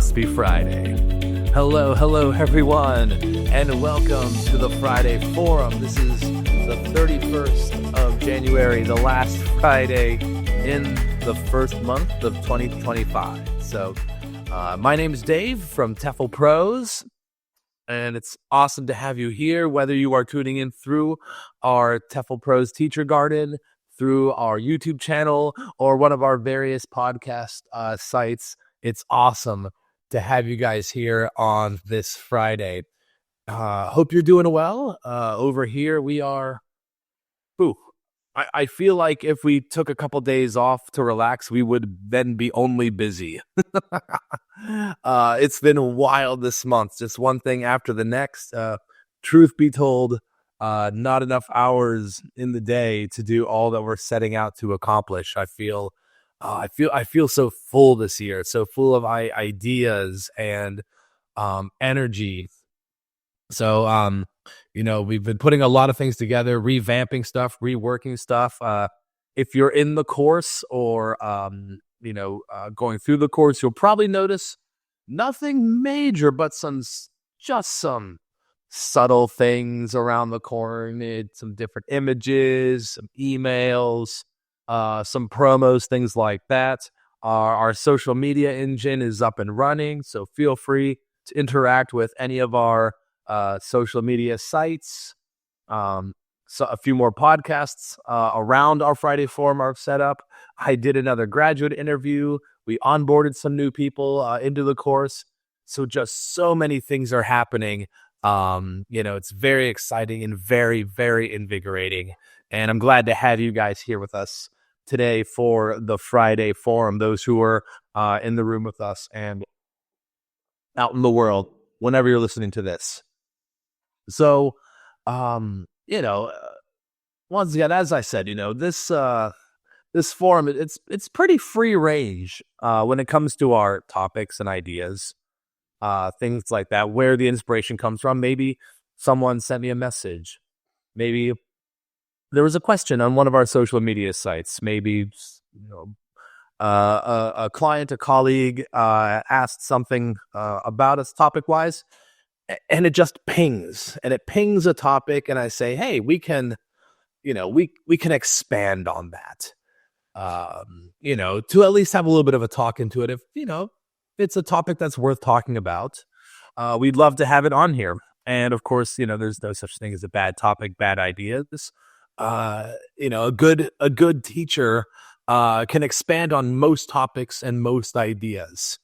must be Friday. Hello, everyone, and welcome to the Friday Forum. This is the 31st of January, the last Friday in the first month of 2025. So, my name is Dave from TEFLPros, and it's awesome to have you here, whether you are tuning in through our TEFLPros Teacher Garden, through our YouTube channel, or one of our various podcast sites. It's awesome to have you guys here on this Friday. Hope you're doing well. Over here, we are... I feel like if we took a couple days off to relax, we would then be only busy. It's been wild this month, just one thing after the next. Truth be told, not enough hours in the day to do all that we're setting out to accomplish. I feel so full this year, so full of ideas and energy. So, we've been putting a lot of things together, revamping stuff, reworking stuff. If you're in the course or, going through the course, you'll probably notice nothing major, but some subtle things around the corner, some different images, some emails, some promos, things like that. Our social media engine is up and running, so feel free to interact with any of our social media sites. So a few more podcasts around our Friday Forum are set up. I did another graduate interview. We onboarded some new people into the course. So just so many things are happening. It's very exciting and very, very invigorating. And I'm glad to have you guys here with us today for the Friday Forum, those who are in the room with us and out in the world, whenever you're listening to this. So, once again, as I said, this forum, it's pretty free range when it comes to our topics and ideas, things like that, where the inspiration comes from. Maybe someone sent me a message. Maybe there was a question on one of our social media sites. Maybe, a client, a colleague asked something about us topic-wise, and it just pings. And it pings a topic, and I say, hey, we can expand on that. To at least have a little bit of a talk into it. If, it's a topic that's worth talking about, we'd love to have it on here. And of course, there's no such thing as a bad topic, bad ideas. A good teacher can expand on most topics and most ideas,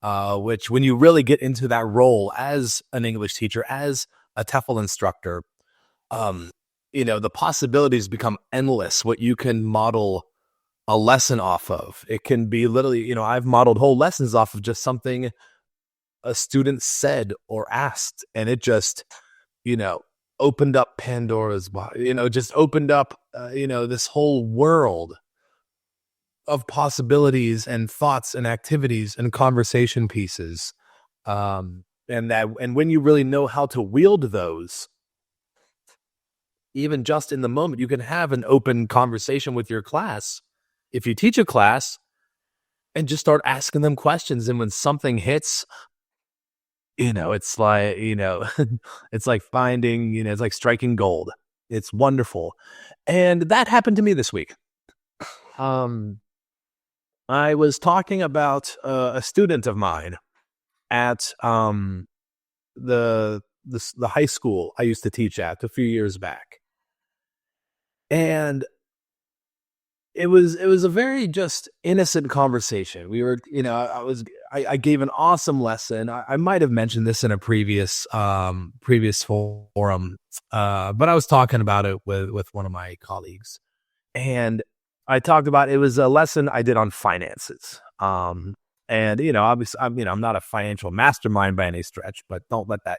which when you really get into that role as an English teacher, as a TEFL instructor, the possibilities become endless, what you can model a lesson off of. It can be literally, I've modeled whole lessons off of just something a student said or asked, and it just, opened up Pandora's box, just opened up, this whole world of possibilities and thoughts and activities and conversation pieces. And when you really know how to wield those, even just in the moment, you can have an open conversation with your class. If you teach a class and just start asking them questions, and when something hits, it's like, it's like finding, it's like striking gold. It's wonderful. And that happened to me this week. I was talking about a student of mine at the high school I used to teach at a few years back. And it was a very just innocent conversation. We were, I gave an awesome lesson. I might have mentioned this in a previous forum, but I was talking about it with one of my colleagues, and I talked about, it was a lesson I did on finances. And obviously, I'm not a financial mastermind by any stretch, but don't let that,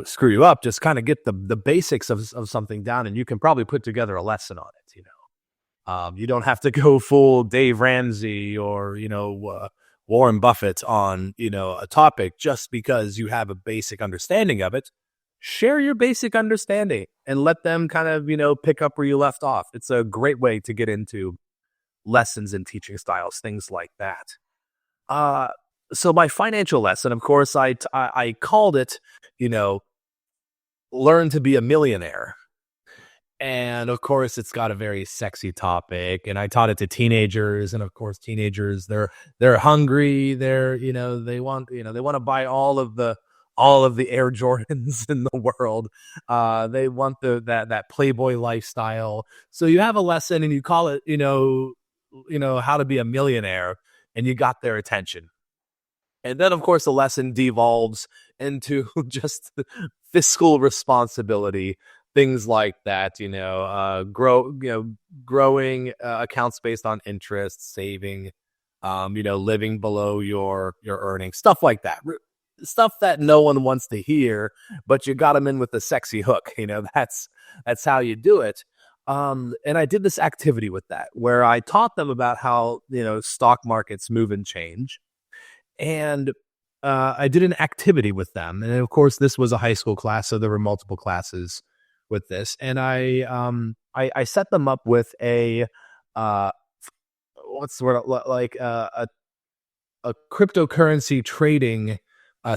screw you up. Just kind of get the basics of something down, and you can probably put together a lesson on it. You don't have to go full Dave Ramsey or, Warren Buffett on, a topic just because you have a basic understanding of it. Share your basic understanding and let them kind of, pick up where you left off. It's a great way to get into lessons and teaching styles, things like that. So my financial lesson, of course, I called it, you know, learn to be a millionaire. And of course, it's got a very sexy topic. And I taught it to teenagers, and of course, teenagers they're hungry. They want to buy all of the Air Jordans in the world. They want that Playboy lifestyle. So you have a lesson, and you call it, how to be a millionaire, and you got their attention. And then, of course, the lesson devolves into just fiscal responsibility, things like that. Growing accounts based on interest, saving, living below your earnings, stuff like that. Stuff that no one wants to hear, but you got them in with the sexy hook. That's how you do it. And I did this activity with that where I taught them about how stock markets move and change. And I did an activity with them, and of course, this was a high school class, so there were multiple classes with this. And I set them up with a what's the word, like a cryptocurrency trading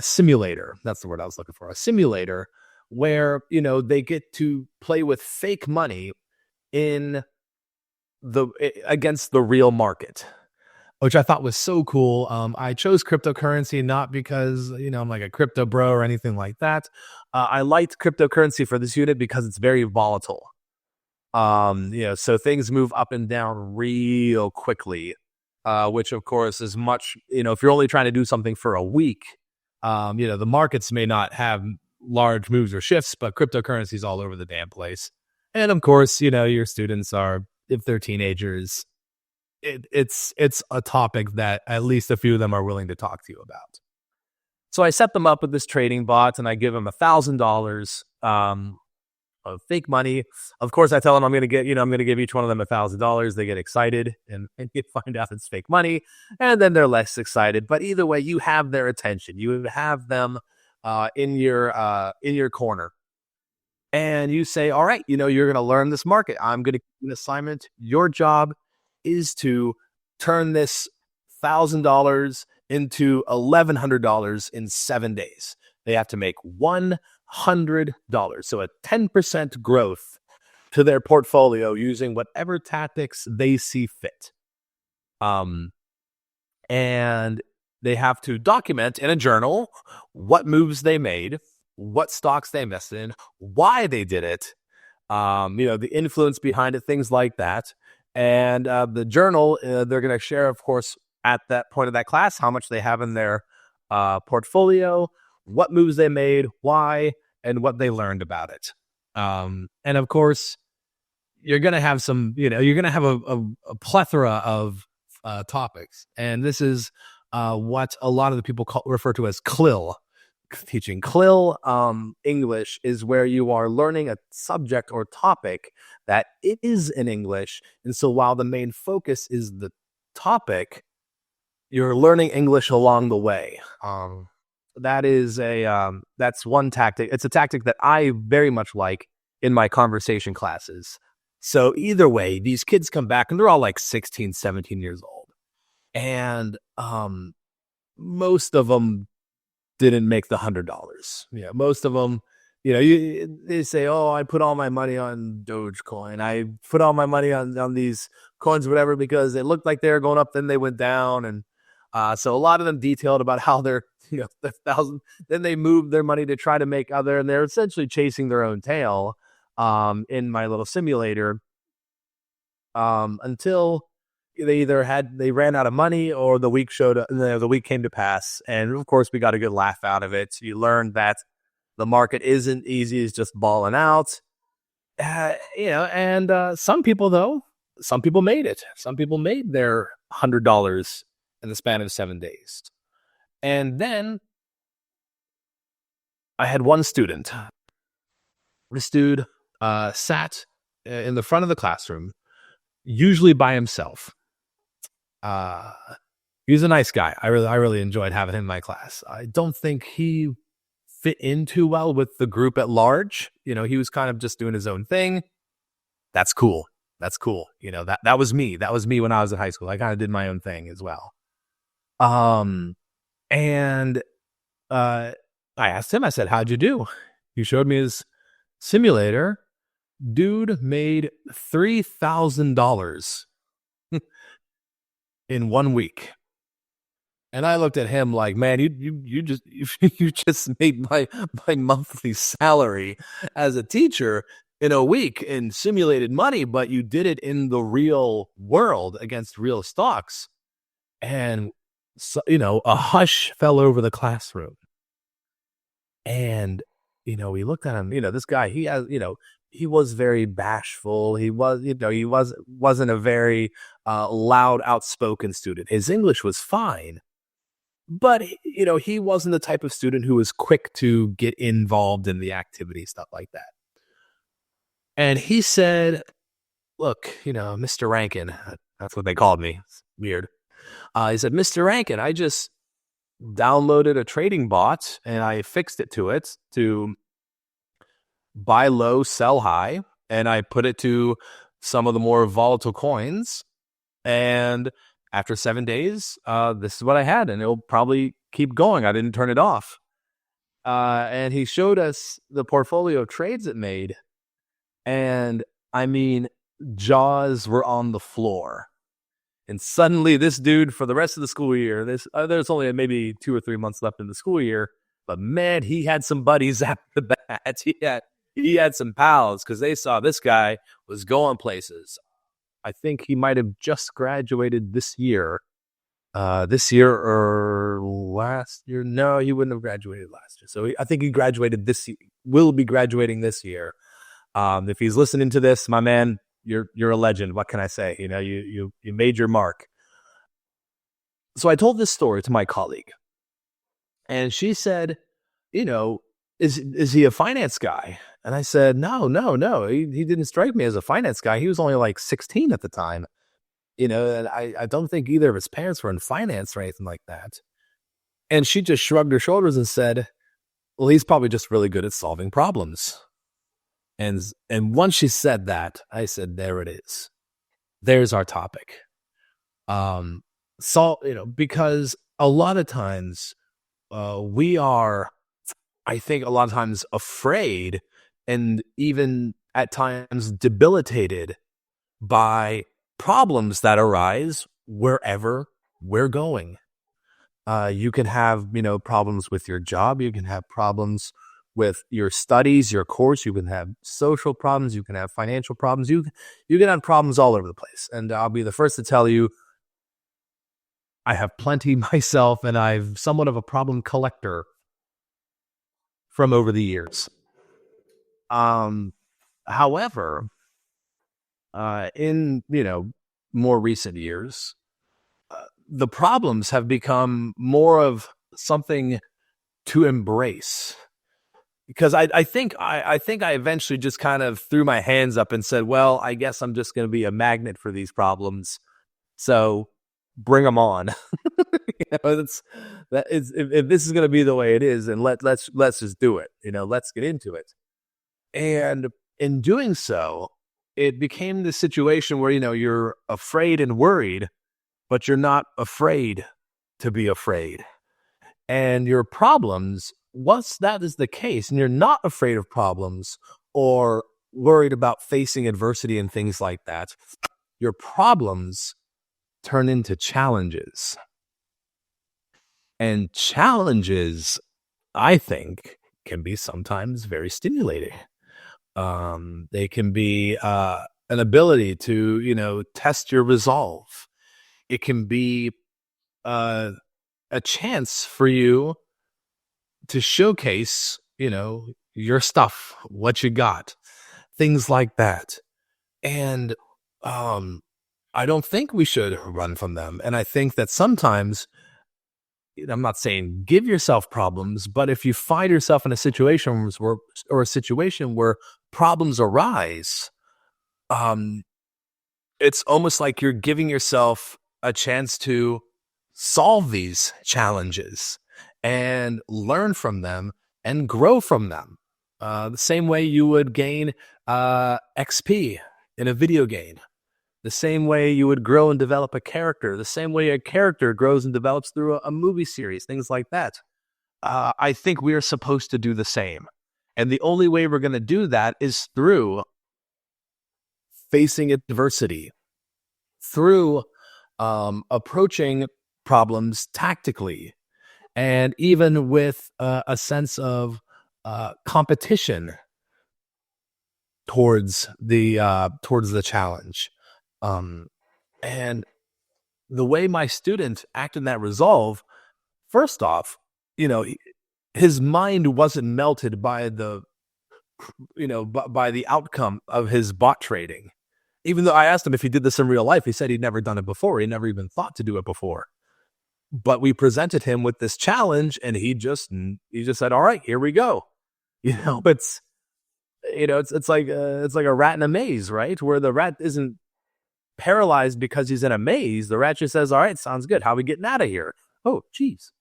simulator. That's the word I was looking for. A simulator where they get to play with fake money in against the real market, which I thought was so cool. I chose cryptocurrency not because, I'm like a crypto bro or anything like that. I liked cryptocurrency for this unit because it's very volatile. So things move up and down real quickly, which of course is much, if you're only trying to do something for a week, the markets may not have large moves or shifts, but cryptocurrency is all over the damn place. And of course, your students are, if they're teenagers, it's a topic that at least a few of them are willing to talk to you about. So I set them up with this trading bot, and I give them $1,000 of fake money. Of course, I tell them I'm going to give each one of them $1,000. They get excited, and you find out it's fake money, and then they're less excited. But either way, you have their attention. You have them in your corner. And you say, all right, you're going to learn this market. I'm going to give you an assignment. Your job is to turn this $1,000 into $1,100 in 7 days. They have to make $100, so a 10% growth to their portfolio using whatever tactics they see fit. And they have to document in a journal what moves they made, what stocks they invested in, why they did it, the influence behind it, things like that. And the journal, they're going to share, of course, at that point of that class, how much they have in their portfolio, what moves they made, why, and what they learned about it. And of course, you're going to have you're going to have a plethora of topics. And this is what a lot of the people refer to as CLIL. Teaching CLIL English is where you are learning a subject or topic that it is in English. And so while the main focus is the topic, you're learning English along the way. That's one tactic. It's a tactic that I very much like in my conversation classes. So either way, these kids come back and they're all like 16, 17 years old. And most of them didn't make the $100. Most of them, they say, oh, I put all my money on Dogecoin. I put all my money on these coins, whatever, because it looked like they were going up, then they went down. And so a lot of them detailed about how they're, then they moved their money to try to make other, and they're essentially chasing their own tail in my little simulator until they ran out of money, or the week came to pass. And of course, we got a good laugh out of it. You learned that the market isn't easy as just balling out. And some people made it. Some people made their $100 in the span of 7 days. And then I had one student. This dude sat in the front of the classroom, usually by himself. He's a nice guy. I really enjoyed having him in my class. I don't think he fit in too well with the group at large. He was kind of just doing his own thing. That's cool. That was me. That was me when I was in high school. I kind of did my own thing as well. And I asked him, I said, how'd you do? He showed me his simulator. Dude made $3,000 in 1 week. And I looked at him like, man, you just you just made my monthly salary as a teacher in a week in simulated money, but you did it in the real world against real stocks. And so, a hush fell over the classroom. And we looked at him. This guy, he was very bashful. He wasn't a very loud, outspoken student. His English was fine. But, he wasn't the type of student who was quick to get involved in the activity, stuff like that. And he said, look, Mr. Rankin, that's what they called me. It's weird. He said, Mr. Rankin, I just downloaded a trading bot and I fixed it to buy low, sell high. And I put it to some of the more volatile coins. And after 7 days, this is what I had, and it'll probably keep going. I didn't turn it off. And he showed us the portfolio of trades it made. And I mean, jaws were on the floor. And suddenly this dude, for the rest of the school year, there's only maybe 2 or 3 months left in the school year, but man, he had some buddies after the bat. He had some pals because they saw this guy was going places. I think he might have just graduated this year or last year. No, he wouldn't have graduated last year. So I think he graduated this year, will be graduating this year. If he's listening to this, my man, you're a legend. What can I say? You made your mark. So I told this story to my colleague, and she said, is he a finance guy? And I said, no. He didn't strike me as a finance guy. He was only like 16 at the time. And I don't think either of his parents were in finance or anything like that. And she just shrugged her shoulders and said, well, he's probably just really good at solving problems. And once she said that, I said, there it is. There's our topic. Because a lot of times we are, I think a lot of times afraid and even at times debilitated by problems that arise wherever we're going. You can have, problems with your job. You can have problems with your studies, your course. You can have social problems. You can have financial problems. You can have problems all over the place. And I'll be the first to tell you, I have plenty myself, and I'm somewhat of a problem collector from over the years. However, in, more recent years, the problems have become more of something to embrace. Because I think I eventually just kind of threw my hands up and said, well, I guess I'm just going to be a magnet for these problems. So bring them on. If this is going to be the way it is, then let's just do it. Let's get into it. And in doing so, it became this situation where, you're afraid and worried, but you're not afraid to be afraid. And your problems, once that is the case, and you're not afraid of problems or worried about facing adversity and things like that, your problems turn into challenges. And challenges, I think, can be sometimes very stimulating. They can be an ability to, test your resolve. It can be a chance for you to showcase, your stuff, what you got, things like that. And I don't think we should run from them. And I think that sometimes, I'm not saying give yourself problems, but if you find yourself in a situation where problems arise, it's almost like you're giving yourself a chance to solve these challenges and learn from them and grow from them. The same way you would gain XP in a video game. the same way you would grow and develop a character, the same way a character grows and develops through a movie series, things like that. I think we are supposed to do the same. And the only way we're going to do that is through facing adversity, through approaching problems tactically, and even with a sense of competition towards the challenge. And the way my student acted in that resolve, first off, his mind wasn't melted by the outcome of his bot trading. Even though I asked him if he did this in real life, he said he'd never done it before. He never even thought to do it before. But we presented him with this challenge, and he just said, "All right, here we go." It's like a rat in a maze, right? Where the rat isn't paralyzed because he's in a maze. The rat just says, "All right, sounds good. How are we getting out of here?" Oh, geez.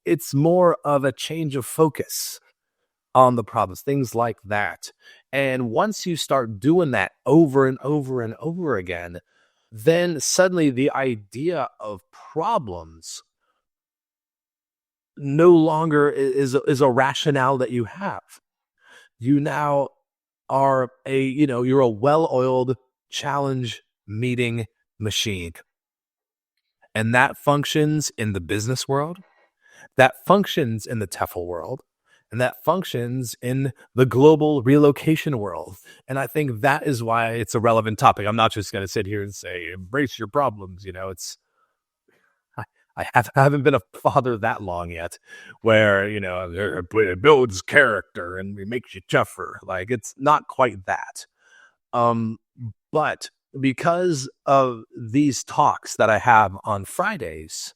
It's more of a change of focus on the problems, things like that. And once you start doing that over and over and over again, then suddenly the idea of problems no longer is a rationale that you have. You now are you're a well-oiled challenge meeting machine. And that functions in the business world, that functions in the TEFL world, and that functions in the global relocation world. And I think that is why it's a relevant topic. I'm not just going to sit here and say, embrace your problems. I haven't been a father that long yet where, it builds character and it makes you tougher. Like, it's not quite that. But because of these talks that I have on Fridays,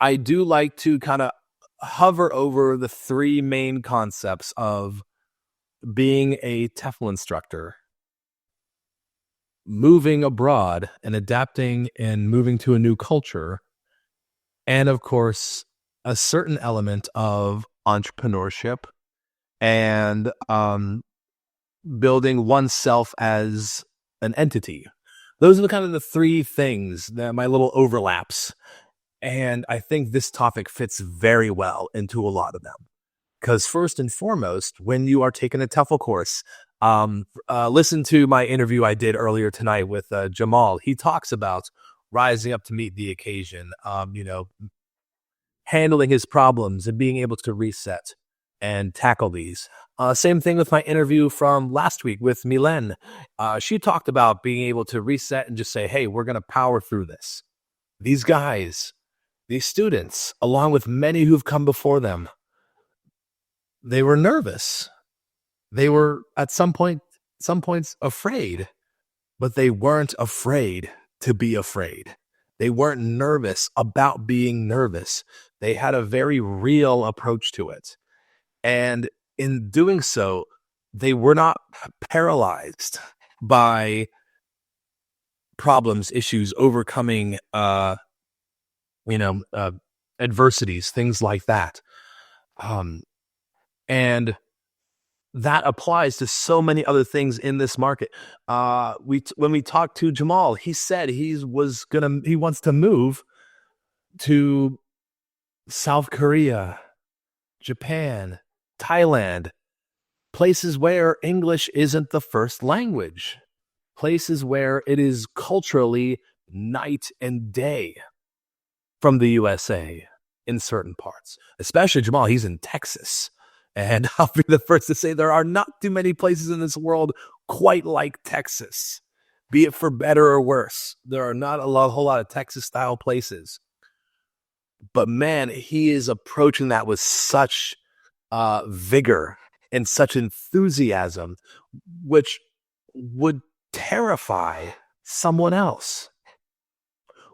I do like to kind of hover over the three main concepts of being a TEFL instructor, moving abroad and adapting and moving to a new culture, and of course, a certain element of entrepreneurship and building oneself as an entity. Those are the three things, my little overlaps. And I think this topic fits very well into a lot of them. Because first and foremost, when you are taking a TEFL course, listen to my interview I did earlier tonight with Jamal. He talks about rising up to meet the occasion, handling his problems and being able to reset and tackle these. Same thing with my interview from last week with Milen. She talked about being able to reset and just say, hey, we're going to power through this. These guys, these students, along with many who've come before them, they were nervous. They were at some points afraid, but they weren't afraid to be afraid. They weren't nervous about being nervous. They had a very real approach to it. And in doing so, they were not paralyzed by problems, issues, overcoming, adversities, things like that. And that applies to so many other things in this market. When we talked to Jamal, he said he wants to move to South Korea, Japan, Thailand, places where English isn't the first language, places where it is culturally night and day from the USA in certain parts. Especially Jamal, he's in Texas. And I'll be the first to say there are not too many places in this world quite like Texas, be it for better or worse. There are not a whole lot of Texas-style places. But man, he is approaching that with such vigor and such enthusiasm, which would terrify someone else.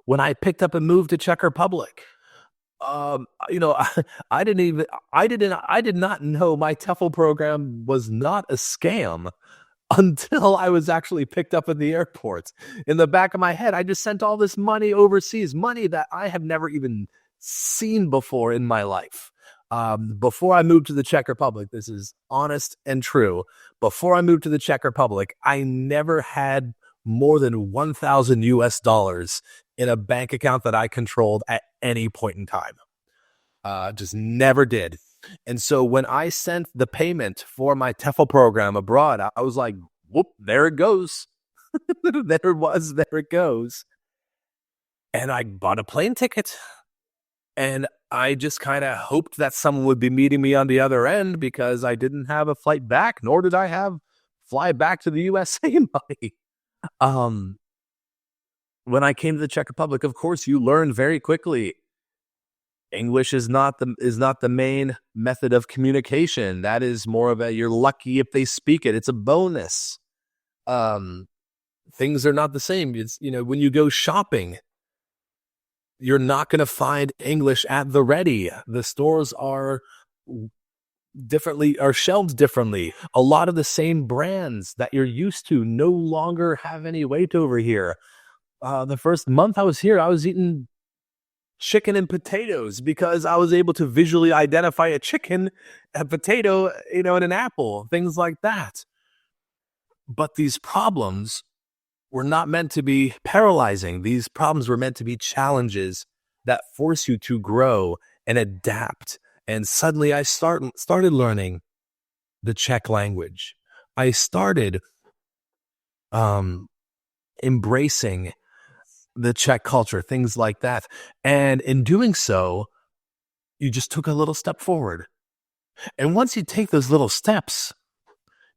When I picked up and moved to Czech Republic, I did not know my TEFL program was not a scam until I was actually picked up in the airport. In the back of my head, I just sent all this money overseas, money that I have never even seen before in my life. Before I moved to the Czech Republic, this is honest and true. Before I moved to the Czech Republic, I never had more than 1,000 US dollars in a bank account that I controlled at any point in time. Just never did. And so when I sent the payment for my TEFL program abroad, I was like, whoop, there it goes. There it goes. And I bought a plane ticket. And I just kind of hoped that someone would be meeting me on the other end because I didn't have a flight back, nor did I have fly back to the USA money. When I came to the Czech Republic, of course, you learn very quickly English is not the main method of communication. That is more of you're lucky if they speak it. It's a bonus. Things are not the same. It's, when you go shopping, you're not going to find English at the ready. The stores are shelved differently. A lot of the same brands that you're used to no longer have any weight over here. The first month I was here, I was eating chicken and potatoes because I was able to visually identify a chicken, a potato, and an apple, things like that. But these problems were not meant to be paralyzing. These problems were meant to be challenges that force you to grow and adapt. And suddenly I started learning the Czech language. I started embracing the Czech culture, things like that. And in doing so, you just took a little step forward. And once you take those little steps,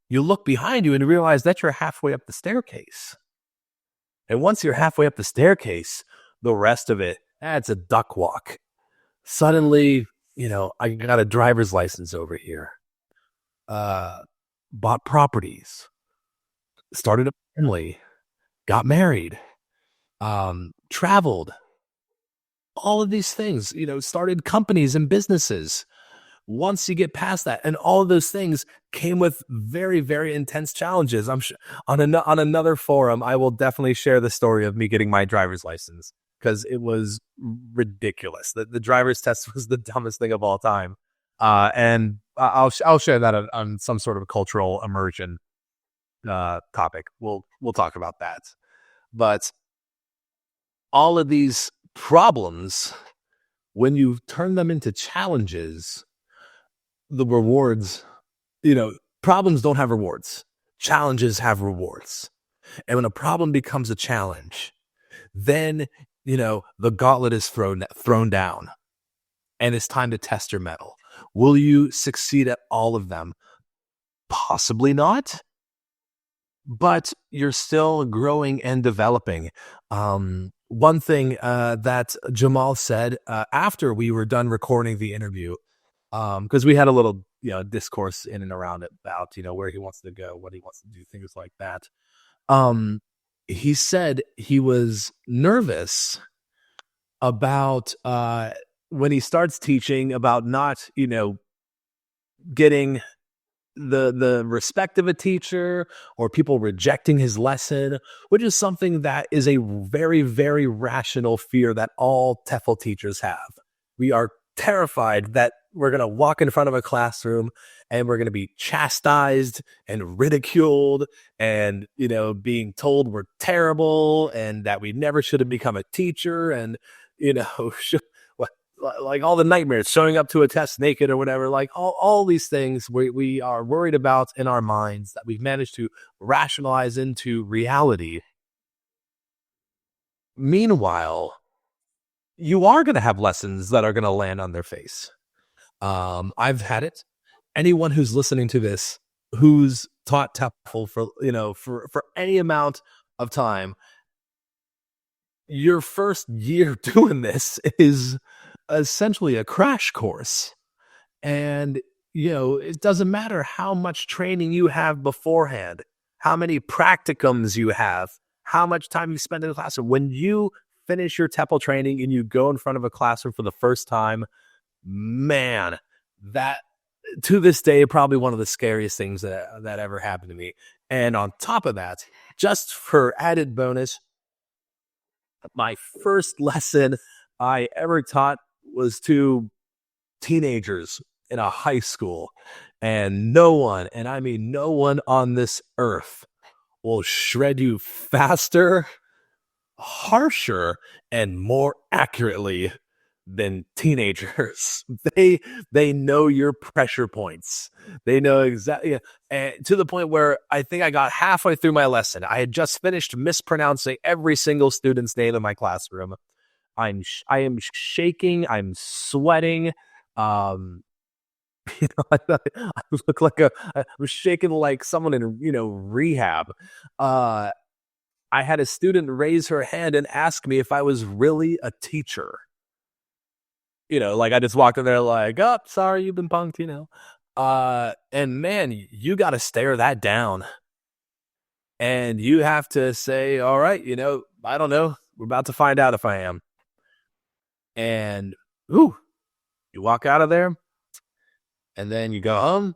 you look behind you and realize that you're halfway up the staircase. And once you're halfway up the staircase, the rest of it, it's a duck walk. Suddenly, I got a driver's license over here, bought properties, started a family, got married, traveled, all of these things, started companies and businesses. Once you get past that, and all of those things came with very, very intense challenges. I'm sure on another forum, I will definitely share the story of me getting my driver's license because it was ridiculous. The driver's test was the dumbest thing of all time. And I'll share that on some sort of cultural immersion topic. We'll talk about that. But all of these problems, when you turn them into challenges, the rewards, problems don't have rewards. Challenges have rewards. And when a problem becomes a challenge, then, the gauntlet is thrown down and it's time to test your mettle. Will you succeed at all of them? Possibly not, but you're still growing and developing. One thing that Jamal said after we were done recording the interview, because we had a little discourse in and around it about where he wants to go, what he wants to do, things like that. He said he was nervous about when he starts teaching about not getting the respect of a teacher or people rejecting his lesson, which is something that is a very, very rational fear that all TEFL teachers have. We are terrified that we're going to walk in front of a classroom and we're going to be chastised and ridiculed and, being told we're terrible and that we never should have become a teacher and, like all the nightmares, showing up to a test naked or whatever, like all these things we are worried about in our minds that we've managed to rationalize into reality. Meanwhile, you are going to have lessons that are going to land on their face. I've had it. Anyone who's listening to this, who's taught TEFL for any amount of time, your first year doing this is essentially a crash course. And, it doesn't matter how much training you have beforehand, how many practicums you have, how much time you spend in the classroom. When you finish your TEFL training and you go in front of a classroom for the first time, man, that to this day, probably one of the scariest things that ever happened to me. And on top of that, just for added bonus, my first lesson I ever taught was to teenagers in a high school, and no one, and I mean no one on this earth will shred you faster, harsher, and more accurately than teenagers. They know your pressure points. They know exactly, and to the point where I think I got halfway through my lesson. I had just finished mispronouncing every single student's name in my classroom. I am shaking. I'm sweating. Um, I look like I was shaking like someone in rehab. Uh, I had a student raise her hand and ask me if I was really a teacher. Like I just walked in there like, oh, sorry, you've been punked. And man, you got to stare that down. And you have to say, all right, I don't know. We're about to find out if I am. And, ooh, you walk out of there and then you go home,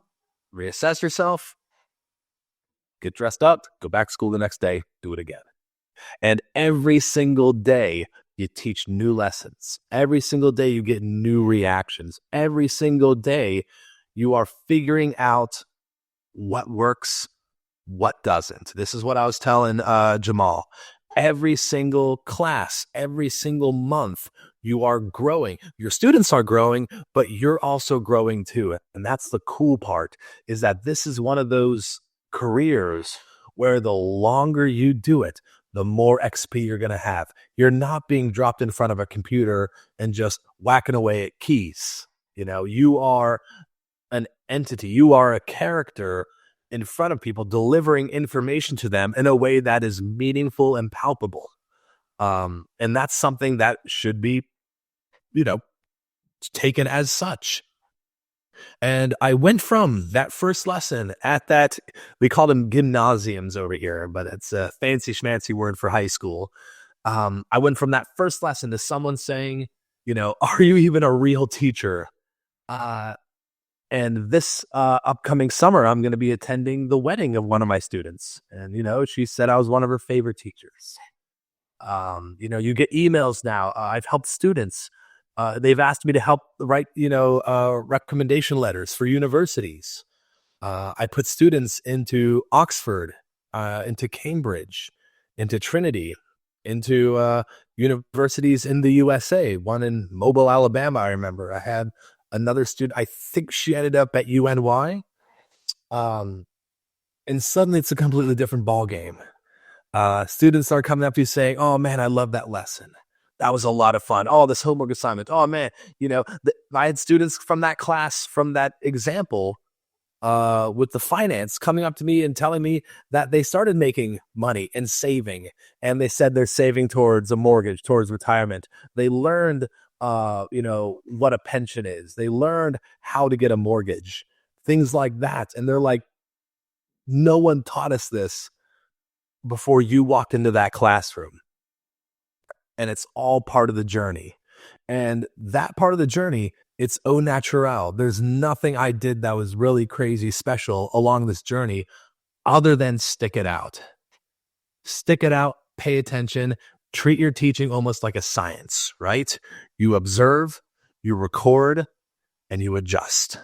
reassess yourself, get dressed up, go back to school the next day, do it again. And every single day, you teach new lessons. Every single day, you get new reactions. Every single day, you are figuring out what works, what doesn't. This is what I was telling Jamal. Every single class, every single month, you are growing. Your students are growing, but you're also growing too. And that's the cool part, is that this is one of those careers where the longer you do it, the more XP you're going to have. You're not being dropped in front of a computer and just whacking away at keys. You are an entity. You are a character in front of people, delivering information to them in a way that is meaningful and palpable. And that's something that should be, taken as such. And I went from that first lesson at that, we call them gymnasiums over here, but it's a fancy schmancy word for high school. I went from that first lesson to someone saying, are you even a real teacher? And this upcoming summer, I'm going to be attending the wedding of one of my students. And, she said I was one of her favorite teachers. You get emails now. I've helped students. They've asked me to help write, recommendation letters for universities. I put students into Oxford, into Cambridge, into Trinity, into universities in the USA, one in Mobile, Alabama. I remember I had another student, I think she ended up at UNY. And suddenly it's a completely different ball game. Students are coming up to you saying, oh man, I love that lesson. That was a lot of fun. Oh, this homework assignment. Oh man, I had students from that class, from that example, with the finance coming up to me and telling me that they started making money and saving. And they said they're saving towards a mortgage, towards retirement. They learned, what a pension is. They learned how to get a mortgage, things like that. And they're like, no one taught us this before you walked into that classroom. And it's all part of the journey. And that part of the journey, it's au naturel. There's nothing I did that was really crazy special along this journey other than stick it out. Stick it out, pay attention, treat your teaching almost like a science, right? You observe, you record, and you adjust.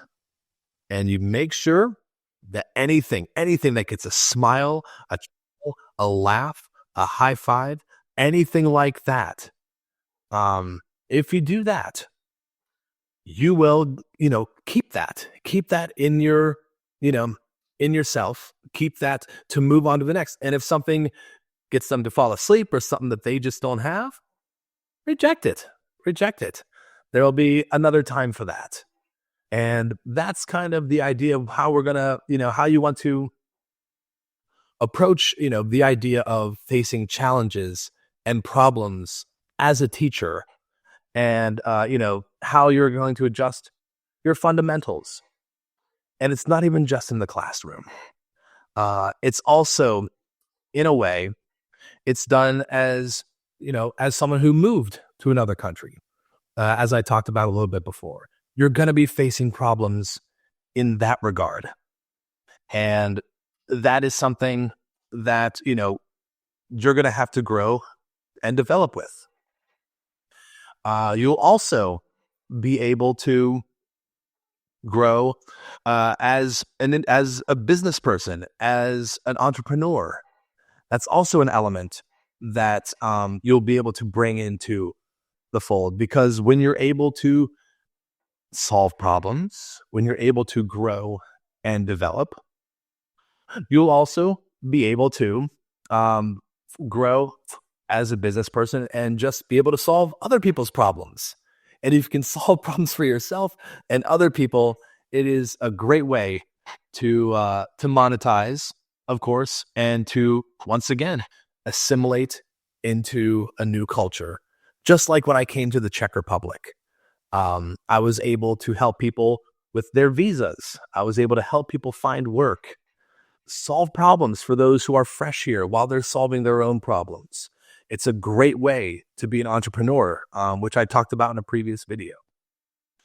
And you make sure that anything that gets a smile, a laugh, a high five, anything like that. If you do that, you will, keep that in your, in yourself, keep that to move on to the next. And if something gets them to fall asleep or something that they just don't have, reject it. There will be another time for that. And that's kind of the idea of how we're going to, how you want to approach, the idea of facing challenges and problems as a teacher, and, how you're going to adjust your fundamentals. And it's not even just in the classroom. It's also, in a way, it's done as someone who moved to another country. As I talked about a little bit before, you're going to be facing problems in that regard. And that is something that, you're going to have to grow and develop with. You'll also be able to grow as a business person, as an entrepreneur. That's also an element that you'll be able to bring into the fold, because when you're able to solve problems, when you're able to grow and develop, you'll also be able to grow as a business person and just be able to solve other people's problems. And if you can solve problems for yourself and other people, it is a great way to monetize, of course, and to, once again, assimilate into a new culture. Just like when I came to the Czech Republic, I was able to help people with their visas. I was able to help people find work, solve problems for those who are fresh here while they're solving their own problems. It's a great way to be an entrepreneur, which I talked about in a previous video.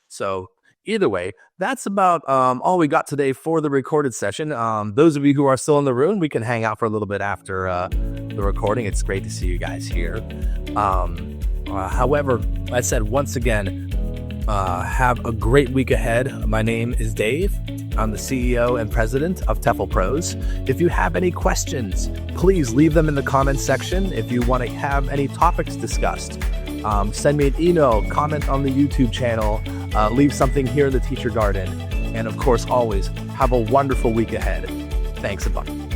So either way, that's about all we got today for the recorded session. Those of you who are still in the room, we can hang out for a little bit after the recording. It's great to see you guys here. However, I said once again, have a great week ahead. My name is Dave. I'm the CEO and president of TEFLPros. If you have any questions, please leave them in the comments section. If you want to have any topics discussed, send me an email, comment on the YouTube channel, leave something here in the Teacher Garden. And of course, always have a wonderful week ahead. Thanks a bunch.